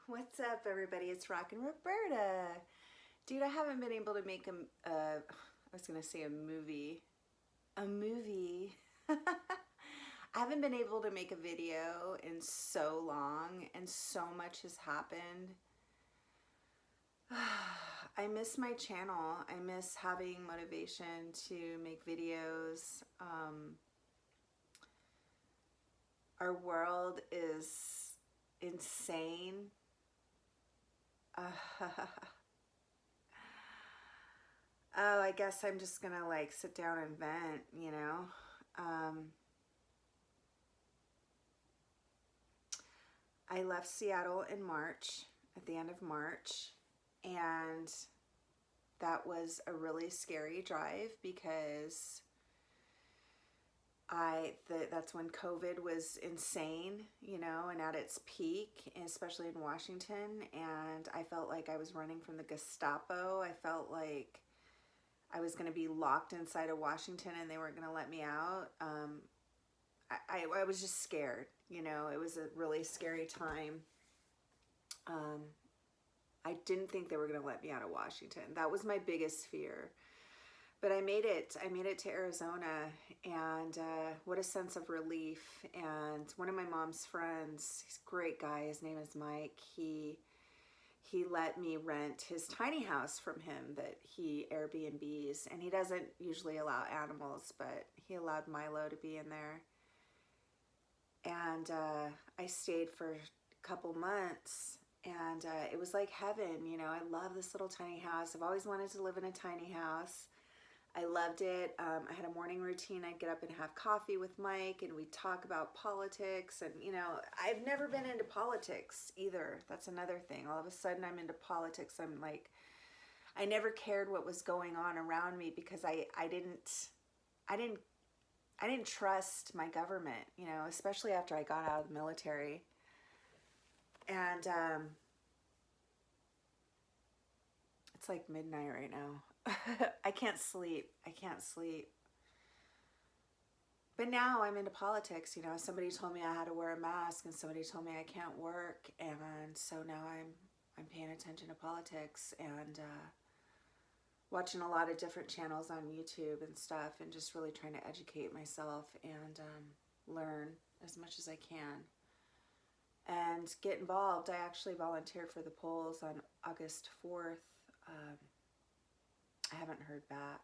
What's up, everybody? It's Rockin' Roberta. Dude, I haven't been able to make I was gonna say a movie. A movie. I haven't been able to make a video in so long, and so much has happened. I miss my channel. I miss having motivation to make videos. Our world is insane. Oh, I guess I'm just gonna like sit down and vent, you know? Um, I left Seattle in March, at the end of March, and that was a really scary drive because that's when COVID was insane, you know, and at its peak, especially in Washington, and I felt like I was running from the Gestapo. I felt like I was going to be locked inside of Washington and they weren't going to let me out. I was just scared, you know, it was a really scary time. Um, I didn't think they were going to let me out of Washington. That was my biggest fear. But I made it. I made it to Arizona, and what a sense of relief. And one of my mom's friends, he's a great guy, his name is Mike, he let me rent his tiny house from him that he Airbnbs, and he doesn't usually allow animals, but he allowed Milo to be in there. And I stayed for a couple months, and it was like heaven, you know. I love this little tiny house. I've always wanted to live in a tiny house. I loved it. I had a morning routine. I'd get up and have coffee with Mike, and we'd talk about politics. And, you know, I've never been into politics either. That's another thing. All of a sudden, I'm into politics. I'm like, I never cared what was going on around me because I didn't trust my government, you know, especially after I got out of the military. And it's like midnight right now. I can't sleep. I can't sleep. But now I'm into politics, you know. Somebody told me I had to wear a mask, and somebody told me I can't work, and so now I'm paying attention to politics, and watching a lot of different channels on YouTube and stuff, and just really trying to educate myself and learn as much as I can and get involved. I actually volunteered for the polls on August 4th. I haven't heard back.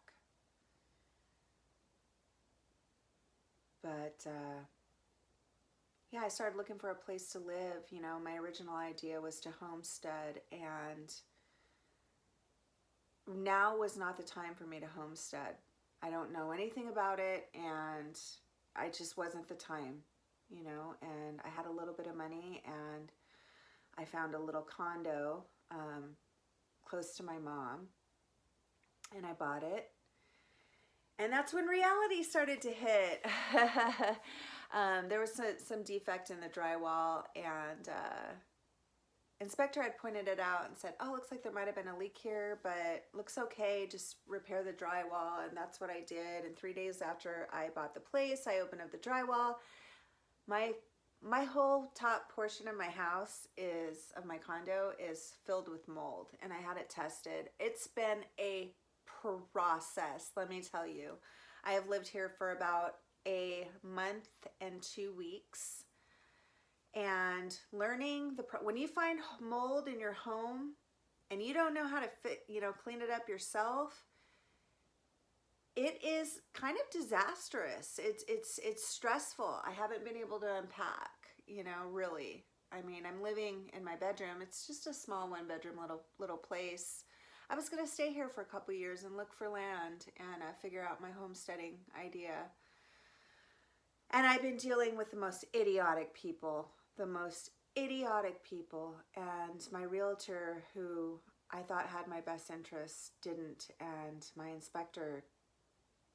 But yeah, I started looking for a place to live. You know, my original idea was to homestead, and now was not the time for me to homestead. I don't know anything about it, and I just wasn't the time, you know. And I had a little bit of money, and I found a little condo close to my mom, and I bought it. And that's when reality started to hit. There was some defect in the drywall, and inspector had pointed it out and said, oh, looks like there might have been a leak here, but looks okay, just repair the drywall. And that's what I did. And 3 days after I bought the place, I opened up the drywall. My whole top portion of my house of my condo is filled with mold, and I had it tested. It's been a process, let me tell you. I have lived here for about a month and 2 weeks, and learning when you find mold in your home and you don't know how to clean it up yourself, it is kind of disastrous. It's stressful. I haven't been able to unpack, you know, really. I mean, I'm living in my bedroom. It's just a small 1-bedroom little place. I was going to stay here for a couple years and look for land and figure out my homesteading idea. And I've been dealing with the most idiotic people, and my realtor, who I thought had my best interests, didn't, and my inspector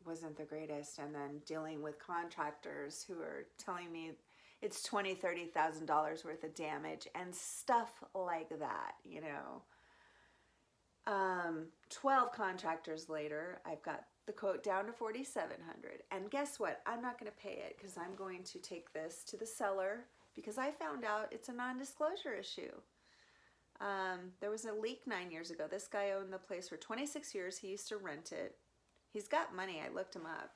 wasn't the greatest, and then dealing with contractors who are telling me it's $20,000, $30,000 worth of damage and stuff like that, you know. 12 contractors later, I've got the quote down to $4,700, and guess what? I'm not going to pay it because I'm going to take this to the seller because I found out it's a non-disclosure issue. There was a leak 9 years ago. This guy owned the place for 26 years. He used to rent it. He's got money. I looked him up.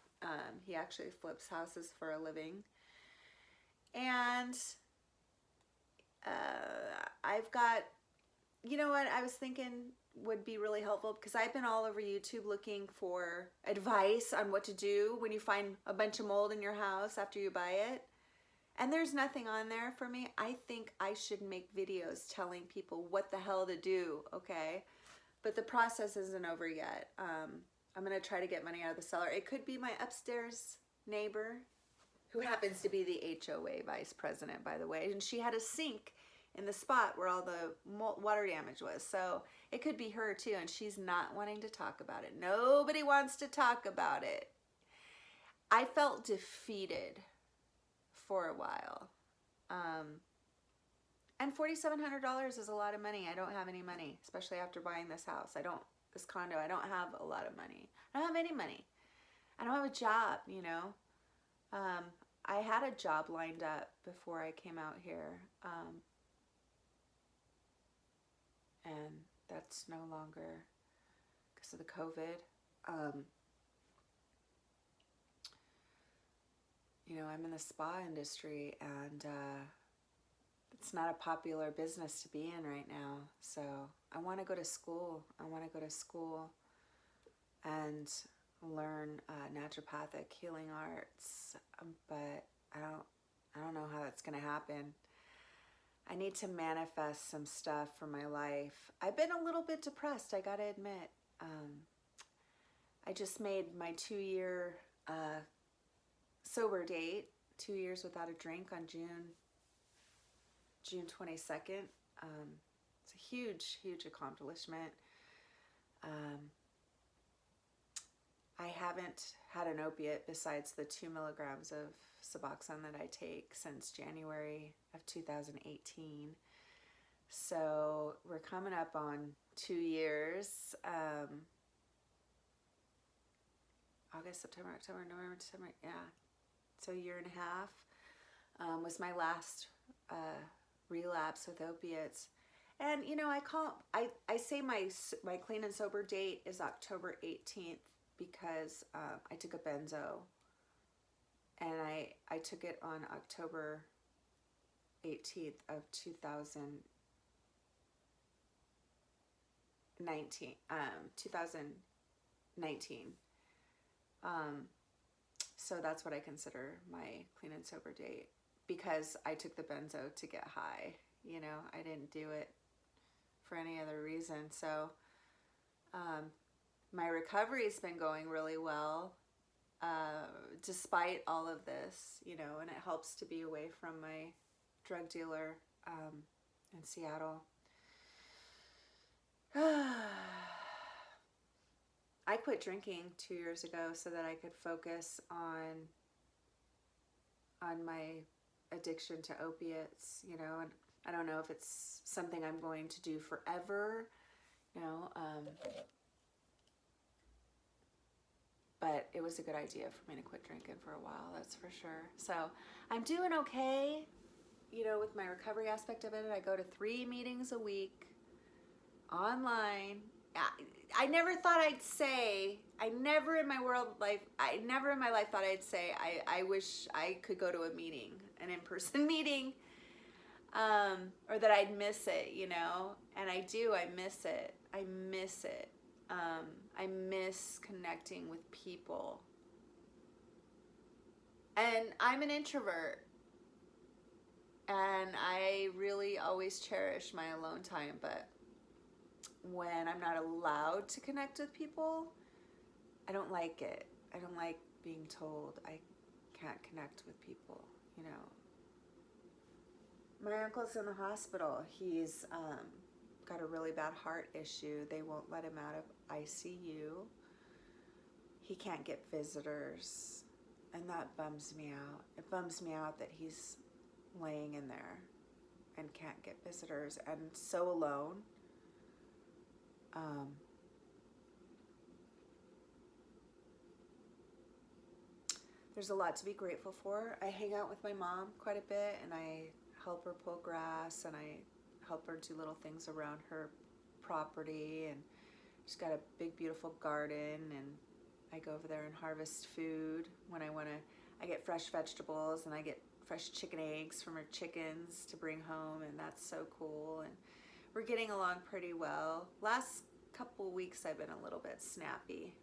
He actually flips houses for a living. And I've got, you know what I was thinking would be really helpful, because I've been all over YouTube looking for advice on what to do when you find a bunch of mold in your house after you buy it. And there's nothing on there for me. I think I should make videos telling people what the hell to do, okay? But the process isn't over yet. I'm gonna try to get money out of the seller. It could be my upstairs neighbor, who happens to be the HOA vice president, by the way, and she had a sink in the spot where all the water damage was. So it could be her too, and she's not wanting to talk about it. Nobody wants to talk about it. I felt defeated for a while. And $4,700 is a lot of money. I don't have any money, especially after buying this house. This condo, I don't have a lot of money. I don't have any money. I don't have a job, you know. I had a job lined up before I came out here. And that's no longer because of the COVID. You know, I'm in the spa industry, and it's not a popular business to be in right now. So I want to go to school. I want to go to school and learn naturopathic healing arts, but I don't know how that's going to happen. I need to manifest some stuff for my life. I've been a little bit depressed, I got to admit. I just made my 2-year sober date, 2 years without a drink, on June 22nd. It's a huge, huge accomplishment. I haven't had an opiate besides the 2 milligrams of Suboxone that I take since January of 2018. So we're coming up on 2 years. August, September, October, November, December, yeah. So a year and a half was my last relapse with opiates. And you know, I say my clean and sober date is October 18th because I took a benzo, and I took it on October 18th of 2019. 2019. So that's what I consider my clean and sober date, because I took the benzo to get high. You know, I didn't do it for any other reason. So my recovery's been going really well, despite all of this, you know, and it helps to be away from my drug dealer in Seattle. I quit drinking 2 years ago so that I could focus on my addiction to opiates, you know, and I don't know if it's something I'm going to do forever, you know, but it was a good idea for me to quit drinking for a while, that's for sure. So I'm doing okay, you know, with my recovery aspect of it. I go to 3 meetings a week online. I never thought I'd say, I never in my life thought I'd say I wish I could go to a meeting, an in-person meeting, or that I'd miss it, you know, and I do, I miss it. I miss it. I miss connecting with people. And I'm an introvert, and I really always cherish my alone time, but when I'm not allowed to connect with people, I don't like it. I don't like being told I can't connect with people, you know. My uncle's in the hospital. He's got a really bad heart issue. They won't let him out of ICU. He can't get visitors, and that bums me out. It bums me out that he's laying in there and can't get visitors and so alone. There's a lot to be grateful for. I hang out with my mom quite a bit, and I help her pull grass, and I help her do little things around her property, and she's got a big beautiful garden, and I go over there and harvest food when I want to. I get fresh vegetables, and I get fresh chicken eggs from her chickens to bring home, and that's so cool. And we're getting along pretty well. Last couple weeks I've been a little bit snappy.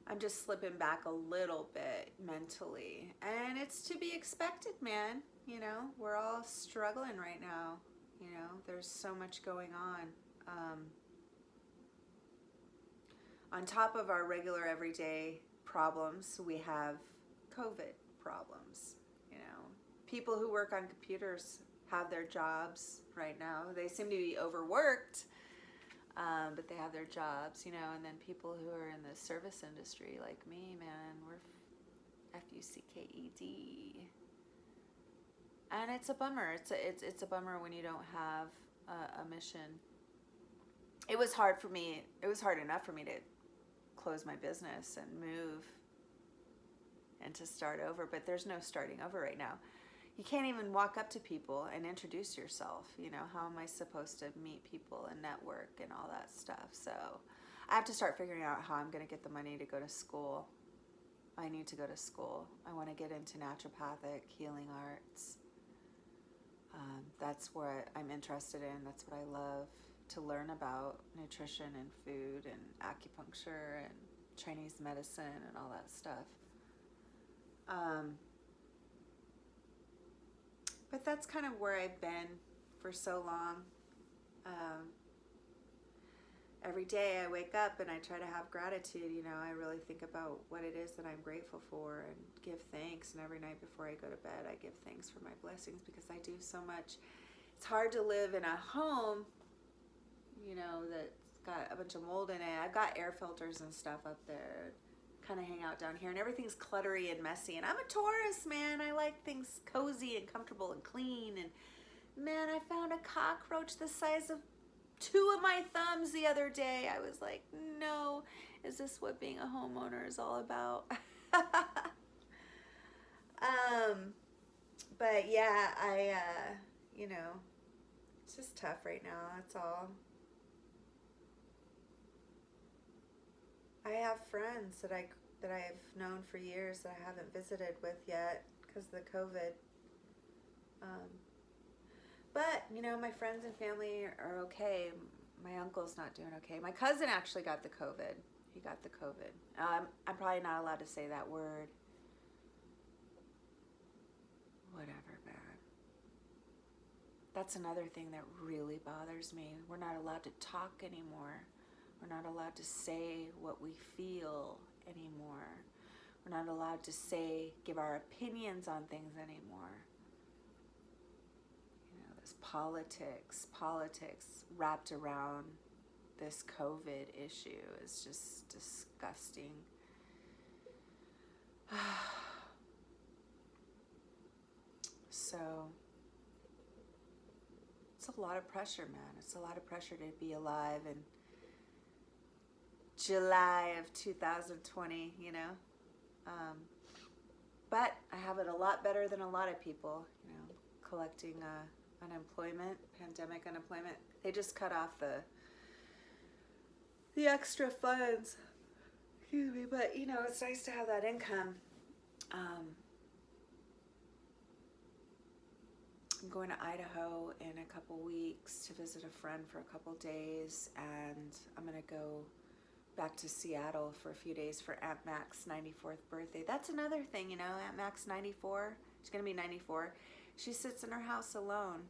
I'm just slipping back a little bit mentally, and it's to be expected, man. You know, we're all struggling right now. You know, there's so much going on. On top of our regular everyday problems, we have COVID problems. You know, people who work on computers have their jobs right now. They seem to be overworked, but they have their jobs, you know. And then people who are in the service industry, like me, man, we're FUCKED, and it's a bummer. It's a bummer when you don't have a mission. It was hard for me. It was hard enough for me to close my business and move and to start over, but there's no starting over right now. You can't even walk up to people and introduce yourself. You know, how am I supposed to meet people and network and all that stuff? So I have to start figuring out how I'm going to get the money to go to school. I need to go to school. I want to get into naturopathic healing arts. That's what I'm interested in. That's what I love to learn about: nutrition and food and acupuncture and Chinese medicine and all that stuff. But that's kind of where I've been for so long. Every day I wake up and I try to have gratitude. You know, I really think about what it is that I'm grateful for and give thanks. And every night before I go to bed, I give thanks for my blessings, because I do so much. It's hard to live in a home, you know, that's got a bunch of mold in it. I've got air filters and stuff up there. Kind of hang out down here, and everything's cluttery and messy. And I'm a Taurus, man. I like things cozy and comfortable and clean. And man, I found a cockroach the size of 2 of my thumbs the other day. I was like, no, is this what being a homeowner is all about? But yeah, you know, it's just tough right now. That's all. I have friends that I've known for years that I haven't visited with yet because of the COVID. But, you know, my friends and family are okay. My uncle's not doing okay. My cousin actually got the COVID. He got the COVID. I'm probably not allowed to say that word. Whatever, man. That's another thing that really bothers me. We're not allowed to talk anymore. We're not allowed to say what we feel anymore. We're not allowed to give our opinions on things anymore. You know, this politics wrapped around this COVID issue is just disgusting. So it's a lot of pressure, man. It's a lot of pressure to be alive in July of 2020, you know. But I have it a lot better than a lot of people, you know, collecting unemployment, pandemic unemployment. They just cut off the extra funds. Excuse me, but you know, it's nice to have that income. I'm going to Idaho in a couple weeks to visit a friend for a couple days, and I'm going to go back to Seattle for a few days for Aunt Mac's 94th birthday. That's another thing, you know, Aunt Mac's 94. She's going to be 94. She sits in her house alone.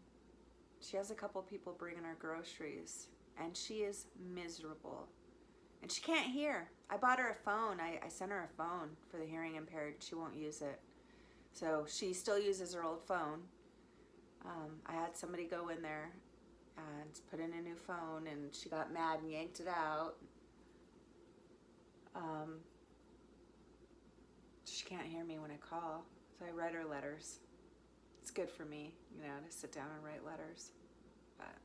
She has a couple people bringing her groceries, and she is miserable. And she can't hear. I bought her a phone. I sent her a phone for the hearing impaired. She won't use it. So she still uses her old phone. I had somebody go in there and put in a new phone, and she got mad and yanked it out. She can't hear me when I call, so I write her letters. It's good for me, you know, to sit down and write letters. But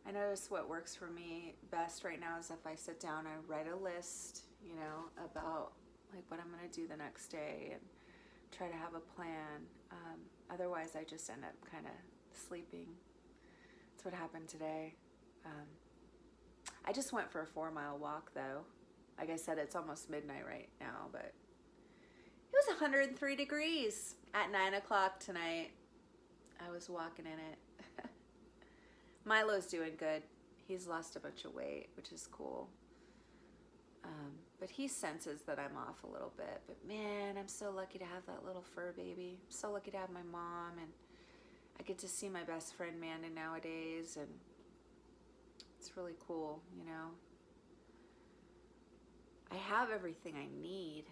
I notice what works for me best right now is if I sit down and write a list, you know, about like what I'm going to do the next day and try to have a plan. Otherwise, I just end up kind of sleeping. That's what happened today. I just went for a 4-mile walk though. Like I said, it's almost midnight right now, but it was 103 degrees at 9 o'clock tonight. I was walking in it. Milo's doing good. He's lost a bunch of weight, which is cool. But he senses that I'm off a little bit. But man, I'm so lucky to have that little fur baby. I'm so lucky to have my mom, and I get to see my best friend Manda nowadays, and it's really cool, you know. I have everything I need.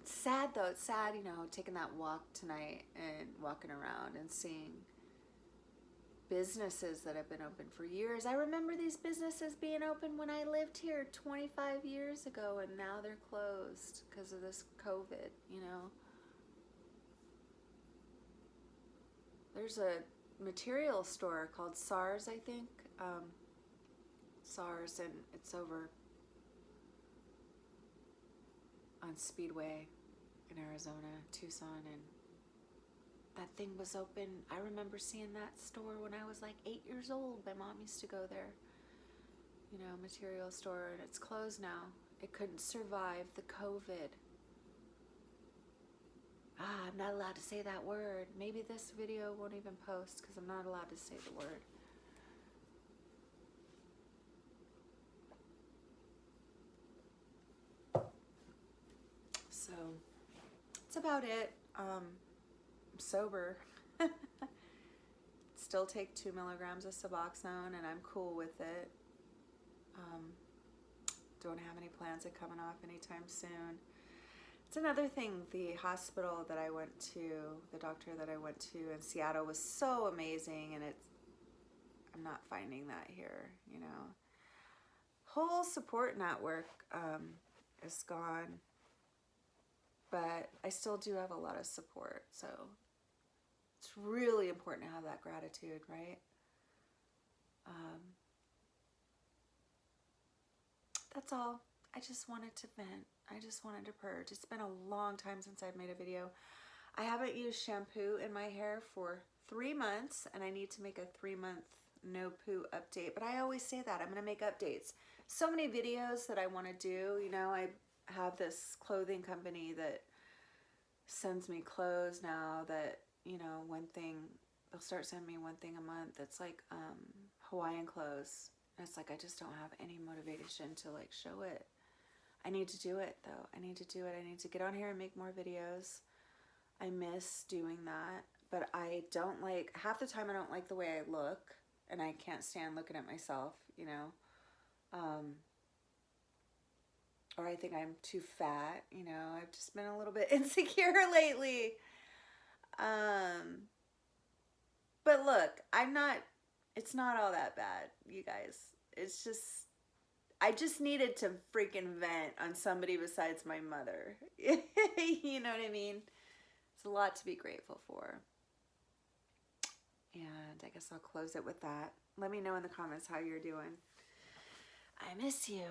It's sad though. It's sad, you know, taking that walk tonight and walking around and seeing businesses that have been open for years. I remember these businesses being open when I lived here 25 years ago, and now they're closed because of this COVID, you know. There's a material store called SARS, I think. SARS, and it's over on Speedway in Arizona, Tucson, and that thing was open. I remember seeing that store when I was like 8 years old. My mom used to go there, you know, material store, and it's closed now. It couldn't survive the COVID. I'm not allowed to say that word. Maybe this video won't even post because I'm not allowed to say the word. So that's about it. I'm sober. Still take 2 milligrams of Suboxone, and I'm cool with it. Don't have any plans of coming off anytime soon. It's another thing, the hospital that I went to, the doctor that I went to in Seattle was so amazing, and I'm not finding that here, you know. Whole support network is gone, but I still do have a lot of support, so it's really important to have that gratitude, right? That's all. I just wanted to vent. I just wanted to purge. It's been a long time since I've made a video. I haven't used shampoo in my hair for 3 months, and I need to make a 3-month no poo update. But I always say that. I'm going to make updates. So many videos that I want to do. You know, I have this clothing company that sends me clothes now that, you know, they'll start sending me one thing a month. It's like Hawaiian clothes. And it's like I just don't have any motivation to like show it. I need to do it though. I need to do it. I need to get on here and make more videos. I miss doing that, but I don't like, half the time I don't like the way I look, and I can't stand looking at myself, you know. Or I think I'm too fat, you know. I've just been a little bit insecure lately. But look, it's not all that bad, you guys. It's just, I just needed to freaking vent on somebody besides my mother. You know what I mean? It's a lot to be grateful for. And I guess I'll close it with that. Let me know in the comments how you're doing. I miss you.